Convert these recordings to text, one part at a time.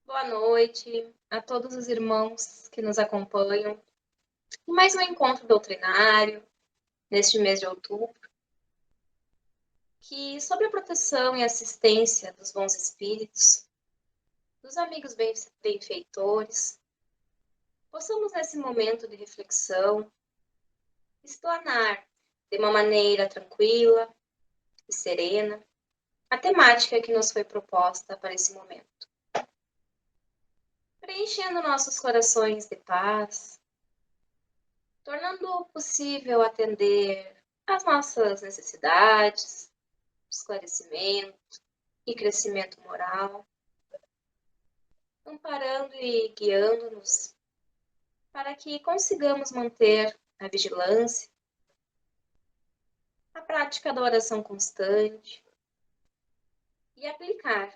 Boa noite a todos os irmãos que nos acompanham em mais um encontro doutrinário neste mês de outubro, que, sob a proteção e assistência dos bons espíritos, dos amigos benfeitores, possamos nesse momento de reflexão explanar de uma maneira tranquila e serena a temática que nos foi proposta para esse momento, preenchendo nossos corações de paz, tornando possível atender às nossas necessidades, esclarecimento e crescimento moral, amparando e guiando-nos para que consigamos manter a vigilância, a prática da oração constante e aplicar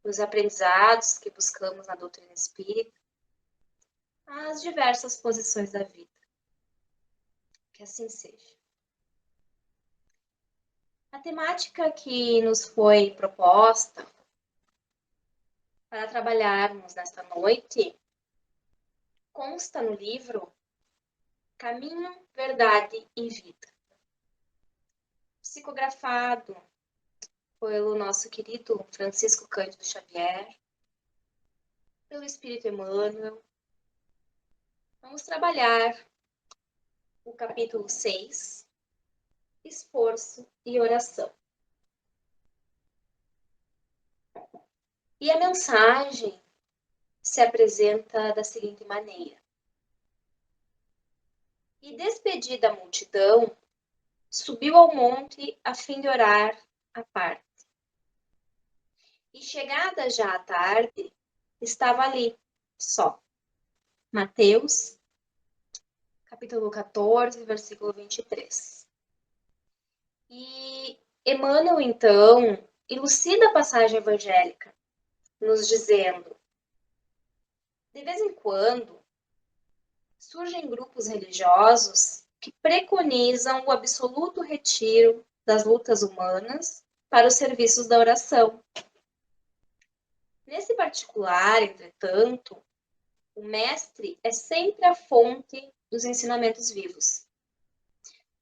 os aprendizados que buscamos na doutrina espírita às diversas posições da vida. Que assim seja. A temática que nos foi proposta para trabalharmos nesta noite consta no livro Caminho, Verdade e Vida, psicografado pelo nosso querido Francisco Cândido Xavier, pelo Espírito Emmanuel. Vamos trabalhar o capítulo 6, Esforço e Oração. E a mensagem se apresenta da seguinte maneira: E despedida a multidão, subiu ao monte a fim de orar à parte. E chegada já a tarde, estava ali, só. Mateus, capítulo 14, versículo 23. E Emmanuel, então, elucida a passagem evangélica, nos dizendo: de vez em quando, surgem grupos religiosos que preconizam o absoluto retiro das lutas humanas para os serviços da oração. Nesse particular, entretanto, o mestre é sempre a fonte dos ensinamentos vivos.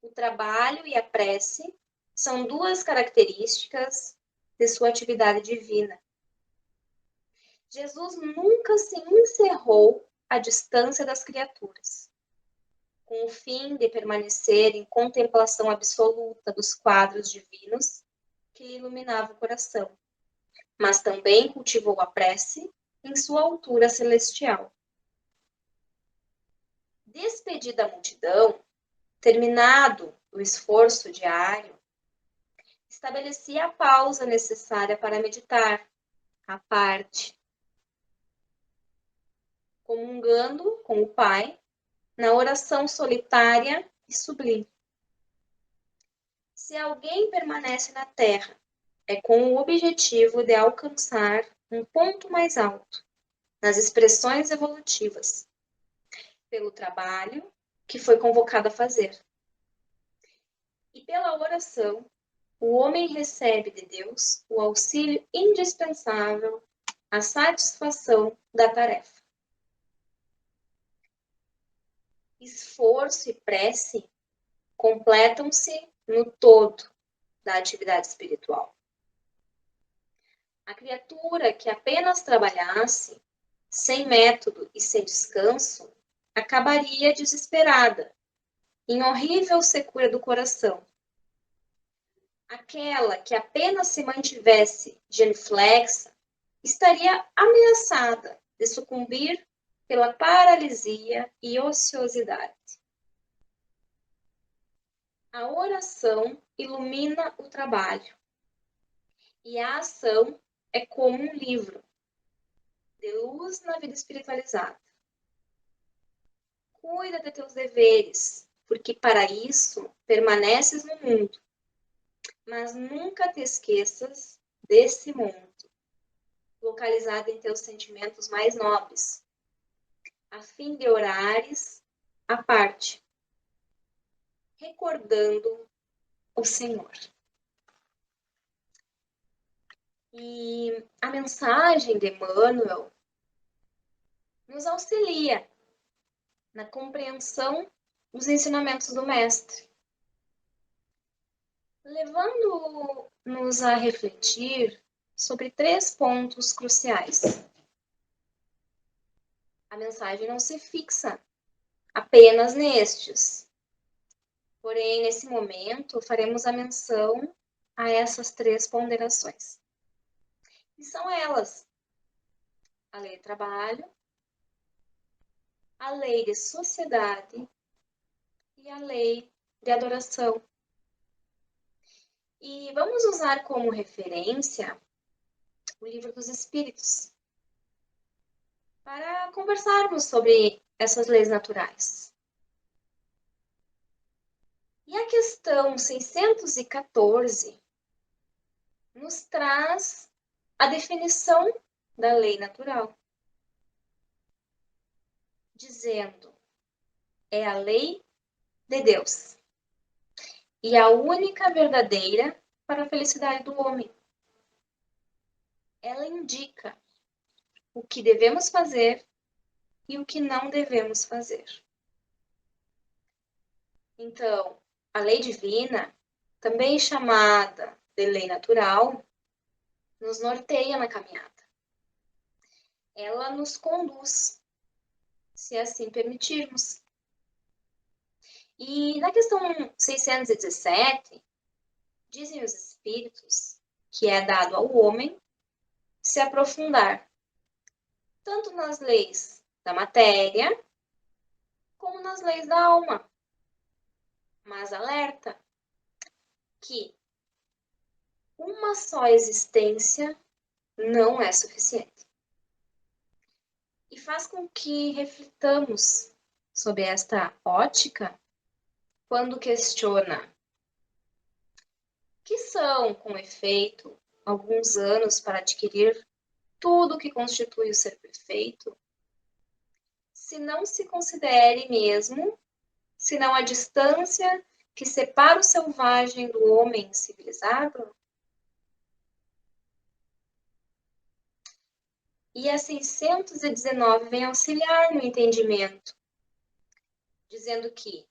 O trabalho e a prece são duas características de sua atividade divina. Jesus nunca se encerrou à distância das criaturas, com o fim de permanecer em contemplação absoluta dos quadros divinos que lhe iluminavam o coração, mas também cultivou a prece em sua altura celestial. Despedida a multidão, terminado o esforço diário, estabelecia a pausa necessária para meditar, à parte, comungando com o Pai na oração solitária e sublime. Se alguém permanece na Terra, é com o objetivo de alcançar um ponto mais alto nas expressões evolutivas, pelo trabalho que foi convocado a fazer. E pela oração, o homem recebe de Deus o auxílio indispensável à satisfação da tarefa. Esforço e prece completam-se no todo da atividade espiritual. A criatura que apenas trabalhasse, sem método e sem descanso, acabaria desesperada, em horrível secura do coração. Aquela que apenas se mantivesse genuflexa, estaria ameaçada de sucumbir pela paralisia e ociosidade. A oração ilumina o trabalho, e a ação é como um livro de luz na vida espiritualizada. Cuida de teus deveres, porque para isso permaneces no mundo, mas nunca te esqueças desse mundo, localizado em teus sentimentos mais nobres, a fim de orares à parte, recordando o Senhor. E a mensagem de Emmanuel nos auxilia na compreensão dos ensinamentos do Mestre, levando-nos a refletir sobre 3 pontos cruciais. A mensagem não se fixa apenas nestes, porém, nesse momento, faremos a menção a essas 3 ponderações. E são elas: a lei de trabalho, a lei de sociedade e a lei de adoração. E vamos usar como referência o Livro dos Espíritos para conversarmos sobre essas leis naturais. E a questão 614 nos traz a definição da lei natural, dizendo: é a lei de Deus e a única verdadeira para a felicidade do homem. Ela indica o que devemos fazer e o que não devemos fazer. Então, a lei divina, também chamada de lei natural, nos norteia na caminhada. Ela nos conduz, se assim permitirmos. E na questão 617, dizem os espíritos que é dado ao homem se aprofundar tanto nas leis da matéria como nas leis da alma. Mas alerta que uma só existência não é suficiente. E faz com que reflitamos sobre esta ótica quando questiona: que são, com efeito, alguns anos para adquirir tudo o que constitui o ser perfeito, se não se considere mesmo, senão a distância que separa o selvagem do homem civilizado? E a 619 vem auxiliar no entendimento, dizendo que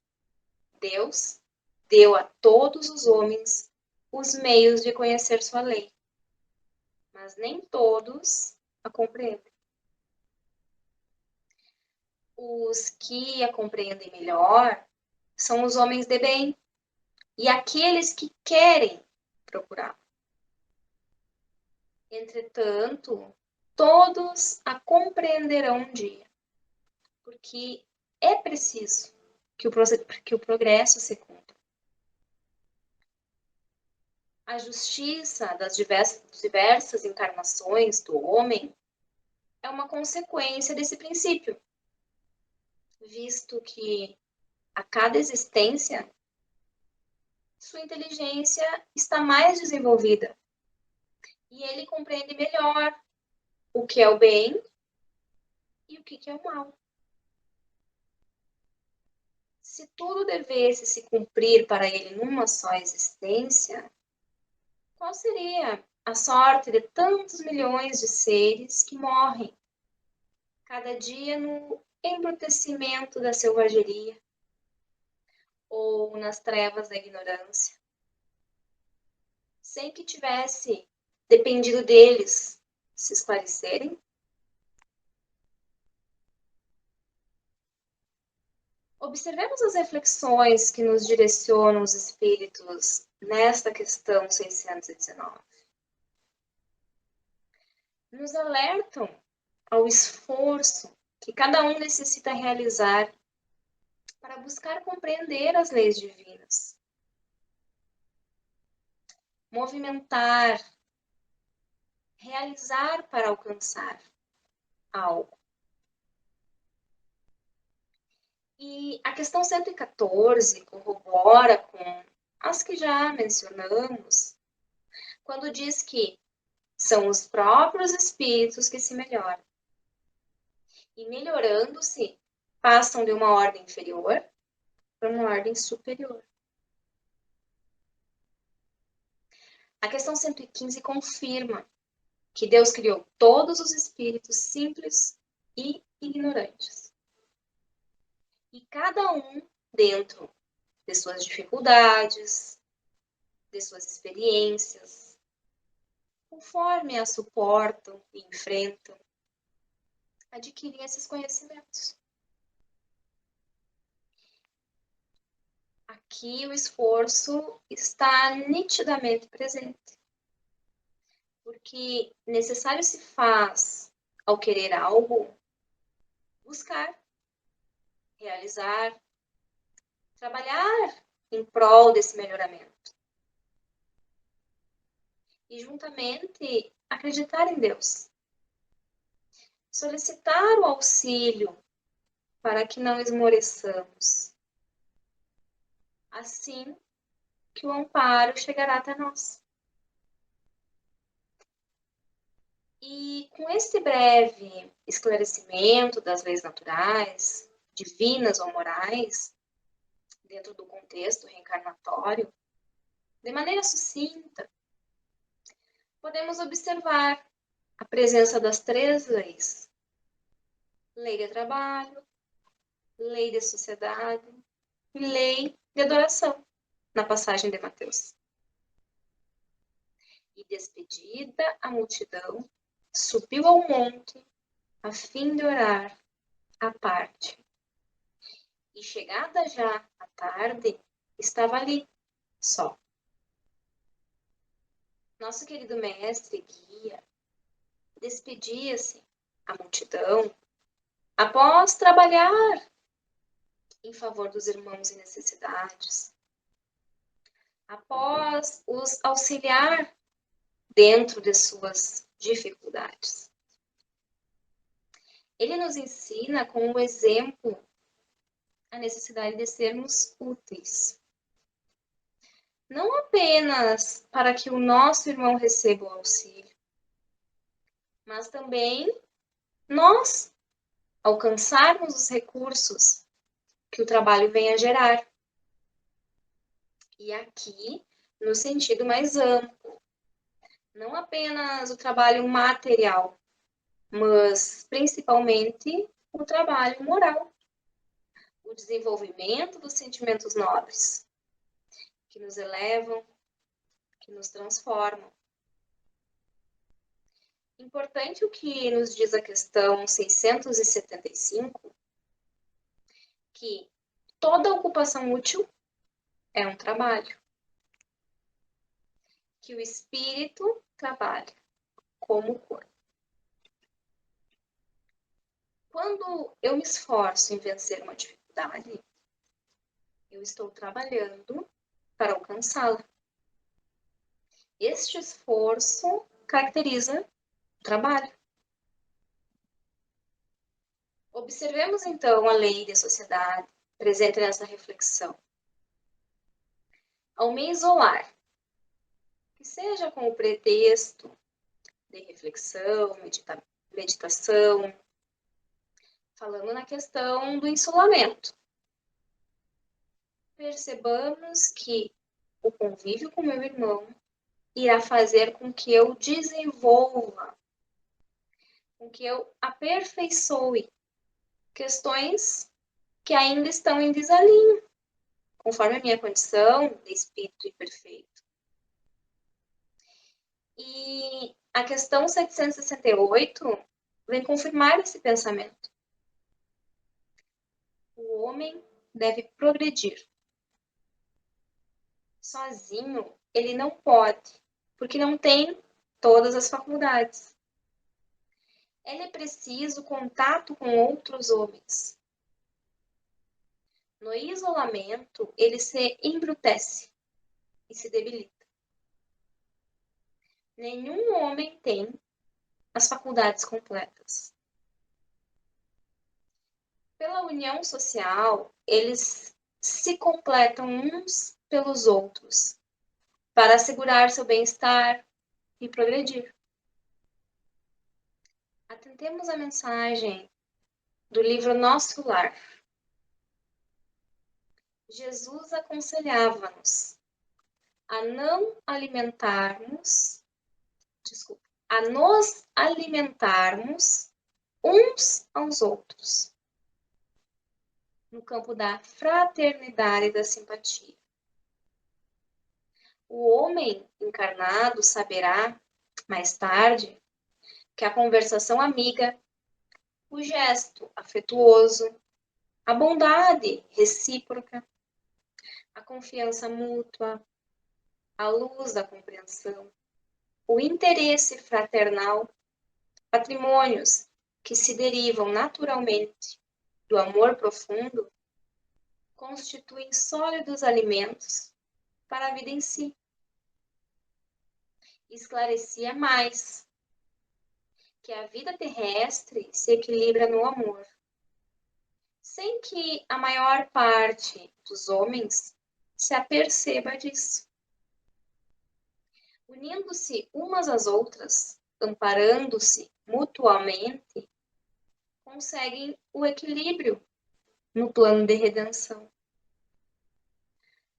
Deus deu a todos os homens os meios de conhecer sua lei, mas nem todos a compreendem. Os que a compreendem melhor são os homens de bem e aqueles que querem procurá-la. Entretanto, todos a compreenderão um dia, porque é preciso que o progresso se cumpra. A justiça das diversas encarnações do homem é uma consequência desse princípio, visto que a cada existência sua inteligência está mais desenvolvida e ele compreende melhor o que é o bem e o que é o mal. Se tudo devesse se cumprir para ele numa só existência, qual seria a sorte de tantos milhões de seres que morrem cada dia no embrutecimento da selvageria ou nas trevas da ignorância, sem que tivesse dependido deles se esclarecerem? Observemos as reflexões que nos direcionam os espíritos nesta questão 619. Nos alertam ao esforço que cada um necessita realizar para buscar compreender as leis divinas, movimentar, realizar para alcançar algo. E a questão 114 corrobora com as que já mencionamos, quando diz que são os próprios espíritos que se melhoram. E melhorando-se, passam de uma ordem inferior para uma ordem superior. A questão 115 confirma que Deus criou todos os espíritos simples e ignorantes. E cada um dentro de suas dificuldades, de suas experiências, conforme as suportam e enfrentam, adquirem esses conhecimentos. Aqui o esforço está nitidamente presente, porque necessário se faz, ao querer algo, buscar, realizar, trabalhar em prol desse melhoramento. E juntamente acreditar em Deus. Solicitar o auxílio para que não esmoreçamos. Assim que o amparo chegará até nós. E com este breve esclarecimento das leis naturais, divinas ou morais, dentro do contexto reencarnatório, de maneira sucinta, podemos observar a presença das 3 leis. Lei de trabalho, lei de sociedade e lei de adoração, na passagem de Mateus. E despedida a multidão, subiu ao monte a fim de orar à parte. E chegada já a tarde, estava ali, só. Nosso querido mestre, guia, despedia-se à multidão após trabalhar em favor dos irmãos em necessidades, após os auxiliar dentro de suas dificuldades. Ele nos ensina com o exemplo a necessidade de sermos úteis. Não apenas para que o nosso irmão receba o auxílio, mas também nós alcançarmos os recursos que o trabalho vem a gerar. E aqui, no sentido mais amplo, não apenas o trabalho material, mas principalmente o trabalho moral, o desenvolvimento dos sentimentos nobres, que nos elevam, que nos transformam. Importante o que nos diz a questão 675, que toda ocupação útil é um trabalho, que o espírito trabalha como o corpo. Quando eu me esforço em vencer uma dificuldade, eu estou trabalhando para alcançá-la. Este esforço caracteriza o trabalho. Observemos então a lei da sociedade presente nessa reflexão. Ao me isolar, que seja com o pretexto de reflexão, meditação, falando na questão do isolamento, percebamos que o convívio com meu irmão irá fazer com que eu desenvolva, com que eu aperfeiçoe questões que ainda estão em desalinho, conforme a minha condição de espírito imperfeito. E a questão 768 vem confirmar esse pensamento. O homem deve progredir. Sozinho, ele não pode, porque não tem todas as faculdades. É preciso contato com outros homens. No isolamento, ele se embrutece e se debilita. Nenhum homem tem as faculdades completas. Pela união social, eles se completam uns pelos outros para assegurar seu bem-estar e progredir. Atentemos à mensagem do livro Nosso Lar. Jesus aconselhava-nos a não alimentarmos, a nos alimentarmos uns aos outros, no campo da fraternidade e da simpatia. O homem encarnado saberá, mais tarde, que a conversação amiga, o gesto afetuoso, a bondade recíproca, a confiança mútua, a luz da compreensão, o interesse fraternal, patrimônios que se derivam naturalmente do amor profundo, constituem sólidos alimentos para a vida em si. Esclarecia mais que a vida terrestre se equilibra no amor, sem que a maior parte dos homens se aperceba disso. Unindo-se umas às outras, amparando-se mutuamente, conseguem o equilíbrio no plano de redenção.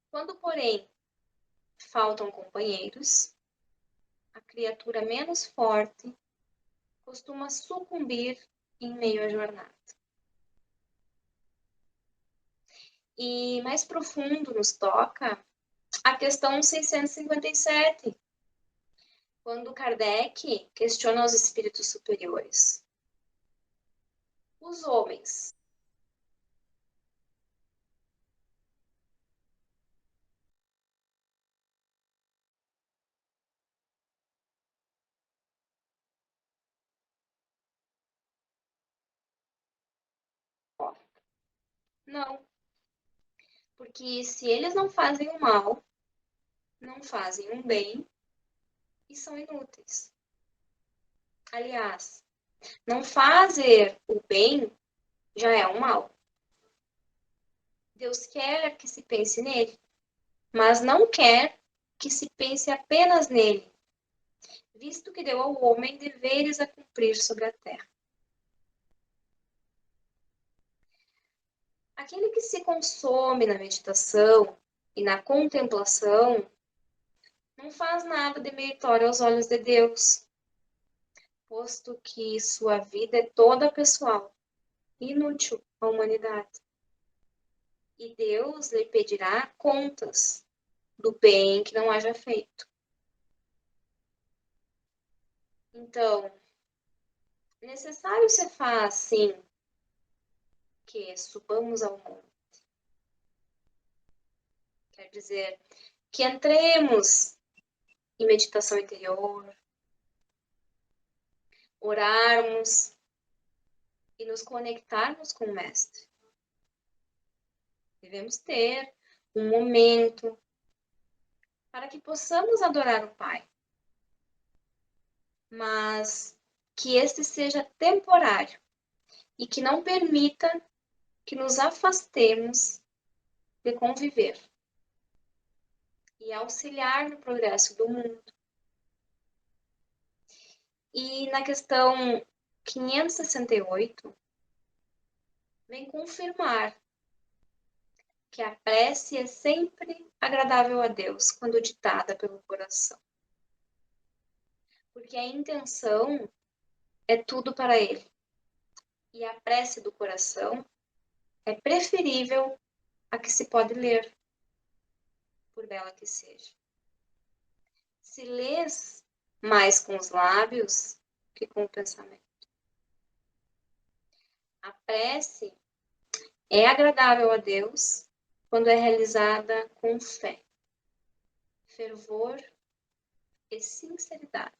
Quando, porém, faltam companheiros, a criatura menos forte costuma sucumbir em meio à jornada. E mais profundo nos toca a questão 657, quando Kardec questiona os espíritos superiores. Os homens não, porque se eles não fazem o mal, não fazem o bem e são inúteis. Aliás, não fazer o bem já é um mal. Deus quer que se pense nele, mas não quer que se pense apenas nele, visto que deu ao homem deveres a cumprir sobre a terra. Aquele que se consome na meditação e na contemplação não faz nada de meritório aos olhos de Deus, posto que sua vida é toda pessoal, inútil à humanidade. E Deus lhe pedirá contas do bem que não haja feito. Então, necessário se faz, sim, que subamos ao monte. Quer dizer, que entremos em meditação interior, orarmos e nos conectarmos com o Mestre. Devemos ter um momento para que possamos adorar o Pai, mas que este seja temporário e que não permita que nos afastemos de conviver e auxiliar no progresso do mundo. E na questão 568, vem confirmar que a prece é sempre agradável a Deus quando ditada pelo coração. Porque a intenção é tudo para Ele. E a prece do coração é preferível a que se pode ler, por bela que seja. Se lês mais com os lábios que com o pensamento. A prece é agradável a Deus quando é realizada com fé, fervor e sinceridade.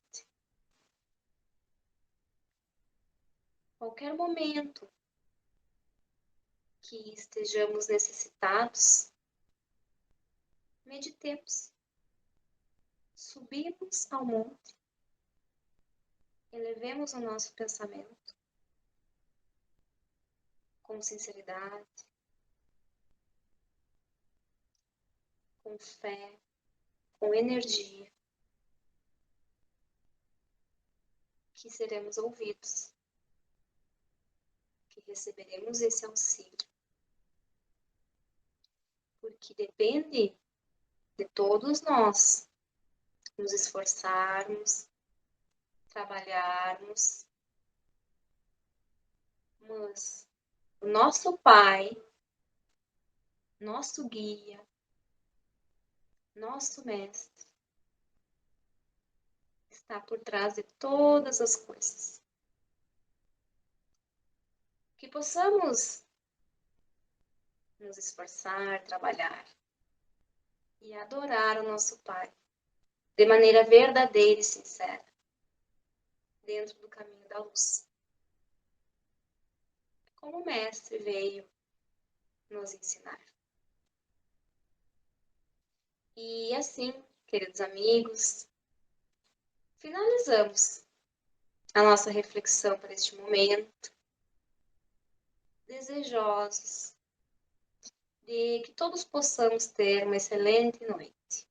Qualquer momento que estejamos necessitados, meditemos, subimos ao monte, elevemos o nosso pensamento com sinceridade, com fé, com energia, que seremos ouvidos, que receberemos esse auxílio. Porque depende de todos nós nos esforçarmos, trabalharmos mas o nosso Pai, nosso guia, nosso mestre, está por trás de todas as coisas. Que possamos nos esforçar, trabalhar e adorar o nosso Pai de maneira verdadeira e sincera, dentro do caminho da luz. Como o Mestre veio nos ensinar. E assim, queridos amigos, finalizamos a nossa reflexão para este momento, desejosos de que todos possamos ter uma excelente noite.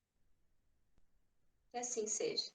Que assim seja.